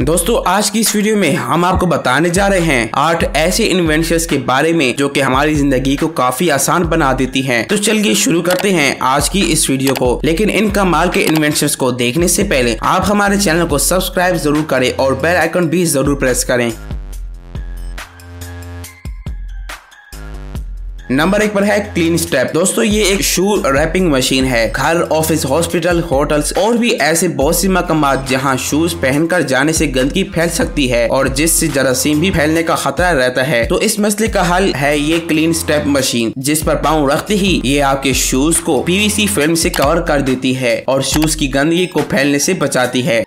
दोस्तों आज की इस वीडियो में हम आपको बताने जा रहे हैं 8 ऐसे इन्वेंशंस के बारे में जो कि हमारी जिंदगी को काफी आसान बना देती हैं। तो चलिए शुरू करते हैं आज की इस वीडियो को। लेकिन इन कमाल के इन्वेंशंस को देखने से पहले आप हमारे चैनल को सब्सक्राइब जरूर करें और बेल आइकन भी जरूर प्रेस करें। नंबर 1 पर है क्लीन स्टेप। दोस्तों ये एक शू रैपिंग मशीन है। घर, ऑफिस, हॉस्पिटल, होटल्स और भी ऐसे बहुत सी मकामात जहां शूज पहनकर जाने से गंदगी फैल सकती है और जिससे जरासीम भी फैलने का खतरा रहता है। तो इस मसले का हल है ये क्लीन स्टेप मशीन, जिस पर पाँव रखते ही ये आपके शूज को पीवीसी फिल्म से कवर कर देती है और शूज की गंदगी को फैलने से बचाती है।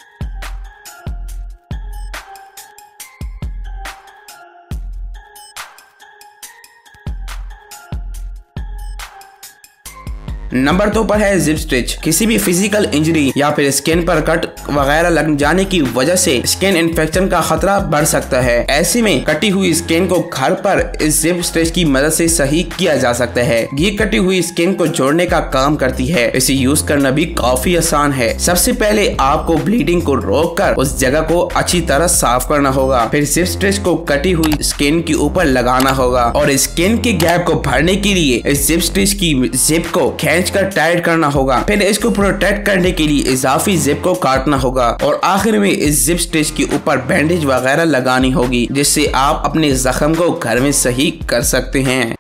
नंबर 2 पर है जिप स्टिच। किसी भी फिजिकल इंजरी या फिर स्किन पर कट वगैरह लग जाने की वजह से स्किन इन्फेक्शन का खतरा बढ़ सकता है। ऐसे में कटी हुई स्किन को घर पर इस जिप स्टिच की मदद से सही किया जा सकता है। ये कटी हुई स्किन को जोड़ने का काम करती है। इसे यूज करना भी काफी आसान है। सबसे पहले आपको ब्लीडिंग को रोककर उस जगह को अच्छी तरह साफ करना होगा। फिर जिप स्टिच को कटी हुई स्किन के ऊपर लगाना होगा और स्किन के गैप को भरने के लिए इस जिप स्टिच की जिप को कर टाइट करना होगा। फिर इसको प्रोटेक्ट करने के लिए इजाफी जिप को काटना होगा और आखिर में इस जिप स्टिच के ऊपर बैंडेज वगैरह लगानी होगी, जिससे आप अपने जख्म को घर में सही कर सकते हैं।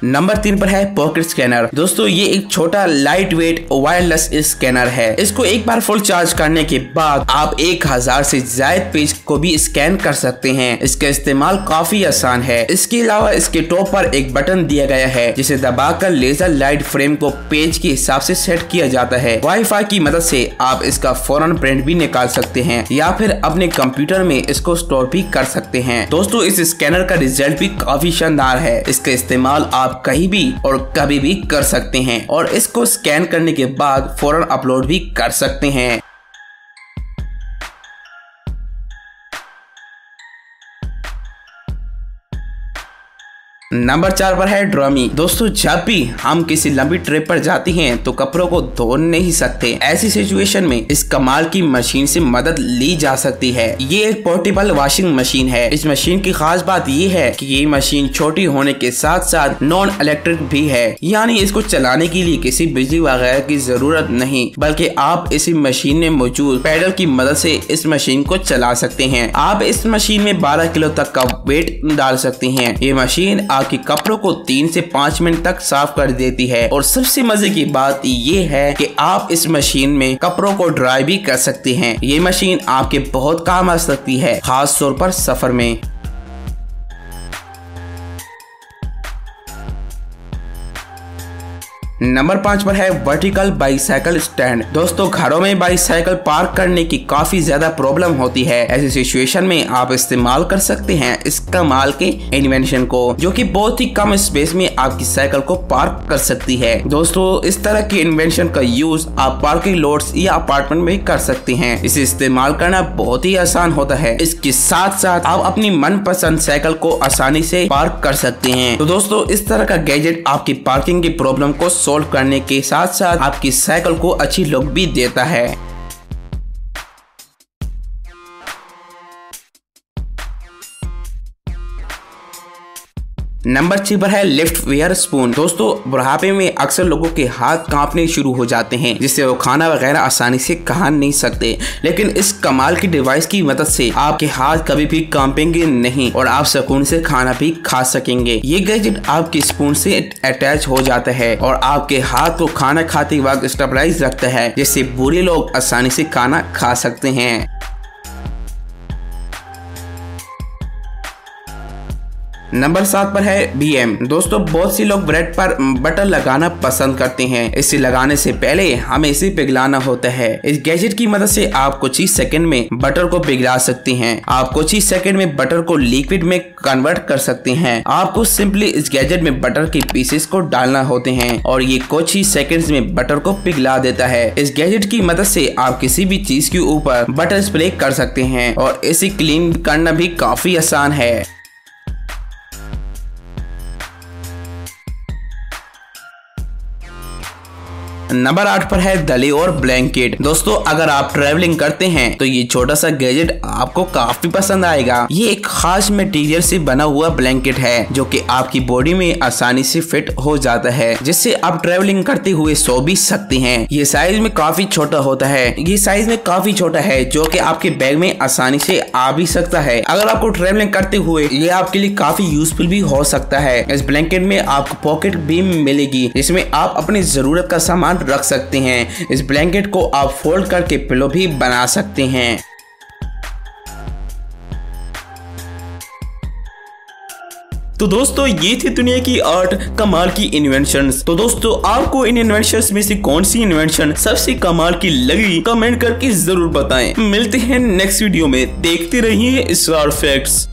नंबर 3 पर है पॉकेट स्कैनर। दोस्तों ये एक छोटा लाइट वेट वायरलेस स्कैनर है। इसको एक बार फुल चार्ज करने के बाद आप 1000 से ज्यादा पेज को भी स्कैन कर सकते हैं। इसका इस्तेमाल काफी आसान है। इसके अलावा इसके टॉप पर एक बटन दिया गया है जिसे दबाकर लेजर लाइट फ्रेम को पेज के हिसाब से सेट किया जाता है। वाईफाई की मदद से आप इसका फौरन प्रिंट भी निकाल सकते हैं या फिर अपने कंप्यूटर में इसको स्टोर भी कर सकते हैं। दोस्तों इस स्कैनर का रिजल्ट भी काफी शानदार है। इसका इस्तेमाल आप कहीं भी और कभी भी कर सकते हैं और इसको स्कैन करने के बाद फौरन अपलोड भी कर सकते हैं। नंबर 4 पर है ड्रमी। दोस्तों जब भी हम किसी लंबी ट्रिप पर जाते हैं तो कपड़ों को धो नहीं सकते। ऐसी सिचुएशन में इस कमाल की मशीन से मदद ली जा सकती है। ये एक पोर्टेबल वॉशिंग मशीन है। इस मशीन की खास बात ये है कि ये मशीन छोटी होने के साथ साथ नॉन इलेक्ट्रिक भी है, यानी इसको चलाने के लिए किसी बिजली वगैरह की जरूरत नहीं, बल्कि आप इसी मशीन में मौजूद पैडल की मदद से इस मशीन को चला सकते हैं। आप इस मशीन में 12 किलो तक का वेट डाल सकते हैं। ये मशीन आपके कपड़ों को 3 से 5 मिनट तक साफ कर देती है और सबसे मजे की बात ये है कि आप इस मशीन में कपड़ों को ड्राई भी कर सकते हैं। ये मशीन आपके बहुत काम आ सकती है, खास तौर पर सफर में। नंबर 5 पर है वर्टिकल बाईसाइकिल स्टैंड। दोस्तों घरों में बाईसाइकिल पार्क करने की काफी ज्यादा प्रॉब्लम होती है। ऐसी सिचुएशन में आप इस्तेमाल कर सकते हैं इस कमाल के इन्वेंशन को, जो कि बहुत ही कम स्पेस में आपकी साइकिल को पार्क कर सकती है। दोस्तों इस तरह की इन्वेंशन का यूज आप पार्किंग लॉट्स या अपार्टमेंट में कर सकते हैं। इसे इस्तेमाल करना बहुत ही आसान होता है। इसके साथ साथ आप अपनी मनपसंद साइकिल को आसानी से पार्क कर सकते हैं। तो दोस्तों इस तरह का गैजेट आपकी पार्किंग की प्रॉब्लम को सोल्व करने के साथ साथ आपकी साइकिल को अच्छी लुक भी देता है। नंबर 6 पर है लिफ्ट वेयर स्पून। दोस्तों बुढ़ापे में अक्सर लोगों के हाथ कांपने शुरू हो जाते हैं, जिससे वो खाना वगैरह आसानी से खा नहीं सकते। लेकिन इस कमाल की डिवाइस की मदद से आपके हाथ कभी भी कांपेंगे नहीं और आप सुकून से खाना भी खा सकेंगे। ये गैजेट आपके स्पून से अटैच हो जाता है और आपके हाथ को खाना खाते वक्त स्टेबलाइज रखता है, जिससे बूढ़े लोग आसानी से खाना खा सकते हैं। नंबर 7 पर है BM। दोस्तों बहुत सी लोग ब्रेड पर बटर लगाना पसंद करते हैं। इसे लगाने से पहले हमें इसे पिघलाना होता है। इस गैजेट की मदद से आप कुछ ही सेकंड में बटर को पिघला सकते हैं। आप कुछ ही सेकंड में बटर को लिक्विड में कन्वर्ट कर सकते हैं। आपको सिंपली इस गैजेट में बटर के पीसेस को डालना होते हैं और ये कुछ ही सेकंड्स में बटर को पिघला देता है। इस गैजेट की मदद से आप किसी भी चीज के ऊपर बटर स्प्रे कर सकते हैं और इसे क्लीन करना भी काफी आसान है। नंबर 8 पर है दली और ब्लैंकेट। दोस्तों अगर आप ट्रैवलिंग करते हैं तो ये छोटा सा गैजेट आपको काफी पसंद आएगा। ये एक खास मटेरियल से बना हुआ ब्लैंकेट है जो कि आपकी बॉडी में आसानी से फिट हो जाता है, जिससे आप ट्रैवलिंग करते हुए सो भी सकते हैं। ये साइज में काफी छोटा होता है जो कि आपके बैग में आसानी से आ भी सकता है। अगर आपको ट्रैवलिंग करते हुए ये आपके लिए काफी यूजफुल भी हो सकता है। इस ब्लैंकेट में आपको पॉकेट भी मिलेगी जिसमें आप अपनी जरूरत का सामान रख सकते हैं। इस ब्लैंकेट को आप फोल्ड करके पिलो भी बना सकते हैं। तो दोस्तों ये थी दुनिया की 8 कमाल की इन्वेंशंस। तो दोस्तों आपको इन इन्वेंशंस में से कौन सी इन्वेंशन सबसे कमाल की लगी, कमेंट करके जरूर बताएं। मिलते हैं नेक्स्ट वीडियो में, देखते रहिए स्टार फैक्ट्स।